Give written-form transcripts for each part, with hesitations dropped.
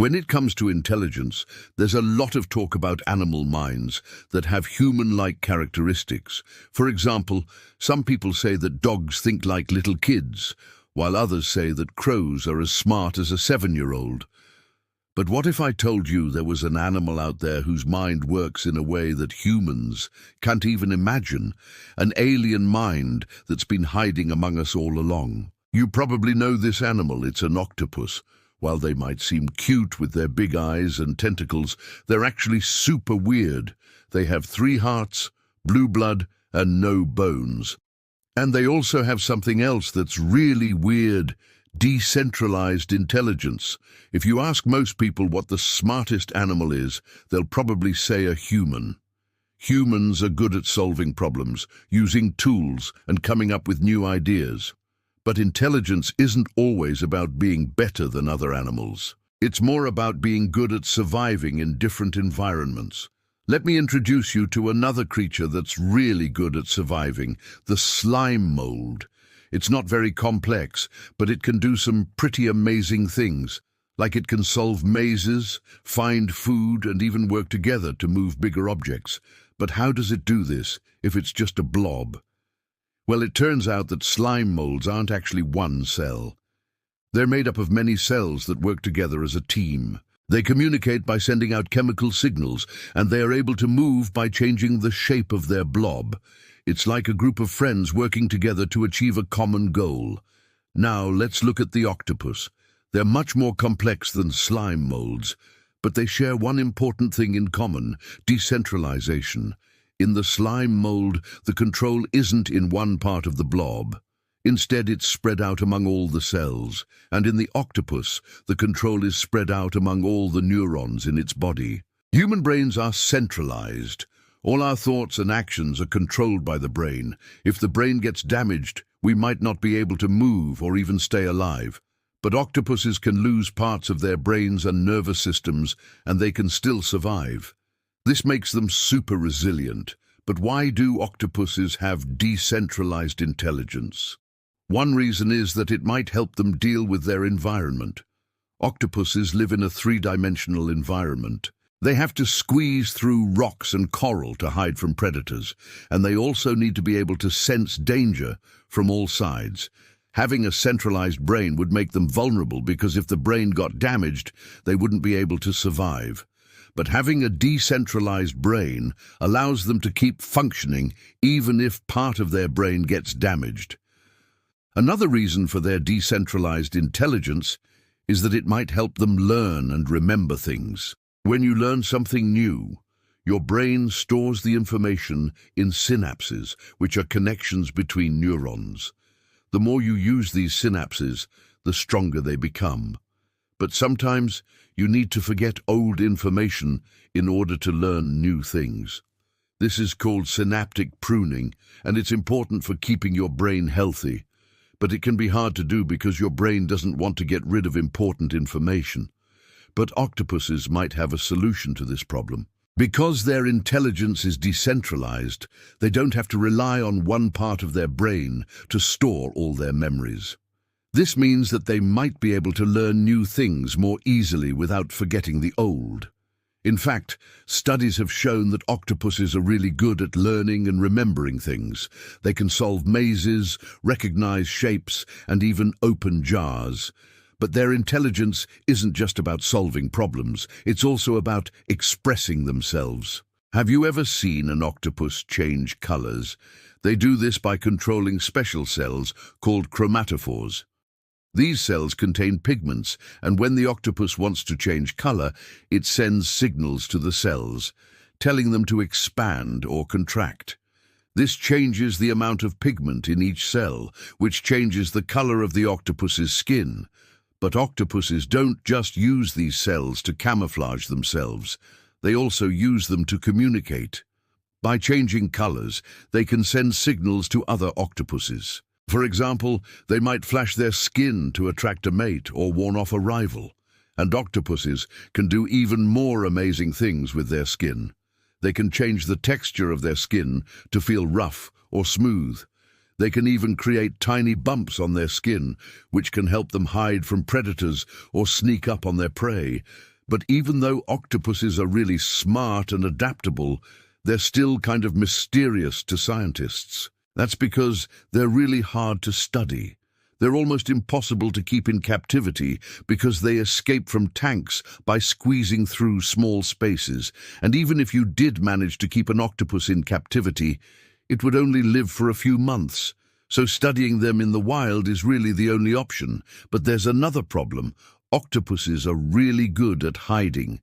When it comes to intelligence, there's a lot of talk about animal minds that have human-like characteristics. For example, some people say that dogs think like little kids, while others say that crows are as smart as a 7-year-old. But what if I told you there was an animal out there whose mind works in a way that humans can't even imagine, an alien mind that's been hiding among us all along? You probably know this animal. It's an octopus. While they might seem cute with their big eyes and tentacles, they're actually super weird. They have 3 hearts, blue blood, and no bones. And they also have something else that's really weird: decentralized intelligence. If you ask most people what the smartest animal is, they'll probably say a human. Humans are good at solving problems, using tools, and coming up with new ideas. But intelligence isn't always about being better than other animals. It's more about being good at surviving in different environments. Let me introduce you to another creature that's really good at surviving: the slime mold. It's not very complex, but it can do some pretty amazing things. Like it can solve mazes, find food, and even work together to move bigger objects. But how does it do this if it's just a blob? Well, it turns out that slime molds aren't actually one cell. They're made up of many cells that work together as a team. They communicate by sending out chemical signals, and they are able to move by changing the shape of their blob. It's like a group of friends working together to achieve a common goal. Now, let's look at the octopus. They're much more complex than slime molds, but they share one important thing in common: decentralization. In the slime mold, the control isn't in one part of the blob. Instead, it's spread out among all the cells. And in the octopus, the control is spread out among all the neurons in its body. Human brains are centralized. All our thoughts and actions are controlled by the brain. If the brain gets damaged, we might not be able to move or even stay alive. But octopuses can lose parts of their brains and nervous systems, and they can still survive. This makes them super resilient. But why do octopuses have decentralized intelligence? One reason is that it might help them deal with their environment. Octopuses live in a 3-dimensional environment. They have to squeeze through rocks and coral to hide from predators, and they also need to be able to sense danger from all sides. Having a centralized brain would make them vulnerable, because if the brain got damaged, they wouldn't be able to survive. But having a decentralized brain allows them to keep functioning even if part of their brain gets damaged. Another reason for their decentralized intelligence is that it might help them learn and remember things. When you learn something new, your brain stores the information in synapses, which are connections between neurons. The more you use these synapses, the stronger they become. But sometimes you need to forget old information in order to learn new things. This is called synaptic pruning, and it's important for keeping your brain healthy. But it can be hard to do because your brain doesn't want to get rid of important information. But octopuses might have a solution to this problem. Because their intelligence is decentralized, they don't have to rely on one part of their brain to store all their memories. This means that they might be able to learn new things more easily without forgetting the old. In fact, studies have shown that octopuses are really good at learning and remembering things. They can solve mazes, recognize shapes, and even open jars. But their intelligence isn't just about solving problems. It's also about expressing themselves. Have you ever seen an octopus change colors? They do this by controlling special cells called chromatophores. These cells contain pigments, and when the octopus wants to change color, it sends signals to the cells, telling them to expand or contract. This changes the amount of pigment in each cell, which changes the color of the octopus's skin. But octopuses don't just use these cells to camouflage themselves. They also use them to communicate. By changing colors, they can send signals to other octopuses. For example, they might flash their skin to attract a mate or warn off a rival. And octopuses can do even more amazing things with their skin. They can change the texture of their skin to feel rough or smooth. They can even create tiny bumps on their skin, which can help them hide from predators or sneak up on their prey. But even though octopuses are really smart and adaptable, they're still kind of mysterious to scientists. That's because they're really hard to study. They're almost impossible to keep in captivity because they escape from tanks by squeezing through small spaces. And even if you did manage to keep an octopus in captivity, it would only live for a few months. So studying them in the wild is really the only option. But there's another problem. Octopuses are really good at hiding.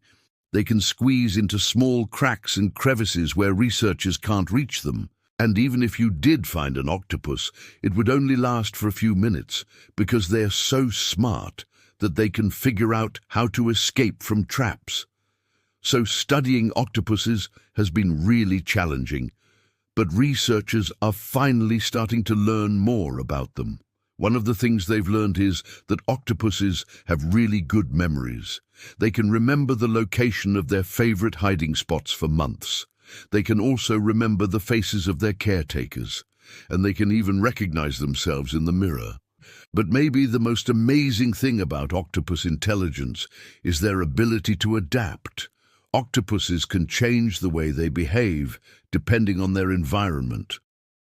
They can squeeze into small cracks and crevices where researchers can't reach them. And even if you did find an octopus, it would only last for a few minutes because they're so smart that they can figure out how to escape from traps. So studying octopuses has been really challenging, but researchers are finally starting to learn more about them. One of the things they've learned is that octopuses have really good memories. They can remember the location of their favorite hiding spots for months. They can also remember the faces of their caretakers, and they can even recognize themselves in the mirror. But maybe the most amazing thing about octopus intelligence is their ability to adapt. Octopuses can change the way they behave depending on their environment.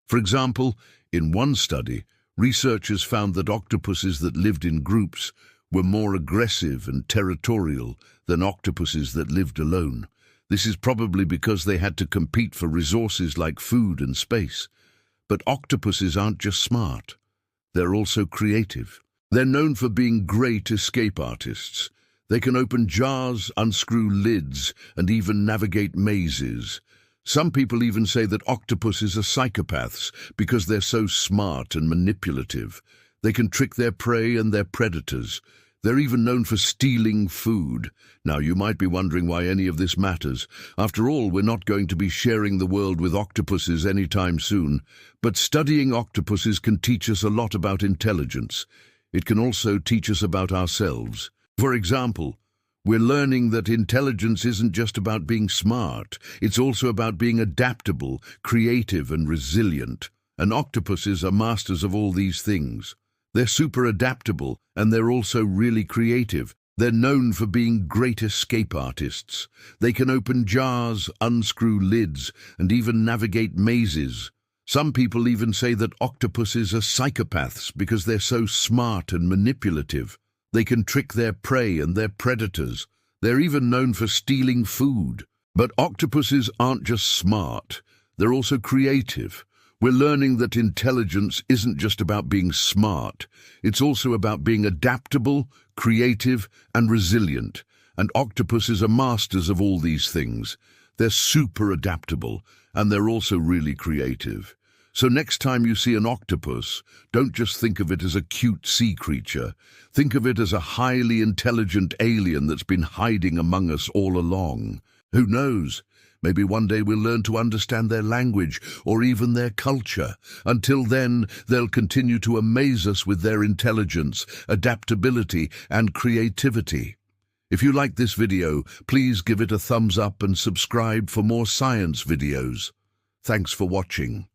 For example, in one study, researchers found that octopuses that lived in groups were more aggressive and territorial than octopuses that lived alone. This is probably because they had to compete for resources like food and space. But octopuses aren't just smart. They're also creative. They're known for being great escape artists. They can open jars, unscrew lids, and even navigate mazes. Some people even say that octopuses are psychopaths because they're so smart and manipulative. They can trick their prey and their predators. They're even known for stealing food. Now, you might be wondering why any of this matters. After all, we're not going to be sharing the world with octopuses anytime soon. But studying octopuses can teach us a lot about intelligence. It can also teach us about ourselves. For example, we're learning that intelligence isn't just about being smart. It's also about being adaptable, creative, and resilient. And octopuses are masters of all these things. They're super adaptable, and they're also really creative. They're known for being great escape artists. They can open jars, unscrew lids, and even navigate mazes. Some people even say that octopuses are psychopaths because they're so smart and manipulative. They can trick their prey and their predators. They're even known for stealing food. But octopuses aren't just smart. They're also creative. We're learning that intelligence isn't just about being smart. It's also about being adaptable, creative, and resilient. And octopuses are masters of all these things. They're super adaptable, and they're also really creative. So next time you see an octopus, don't just think of it as a cute sea creature. Think of it as a highly intelligent alien that's been hiding among us all along. Who knows? Maybe one day we'll learn to understand their language or even their culture. Until then, they'll continue to amaze us with their intelligence, adaptability, and creativity. If you like this video, please give it a thumbs up and subscribe for more science videos. Thanks for watching.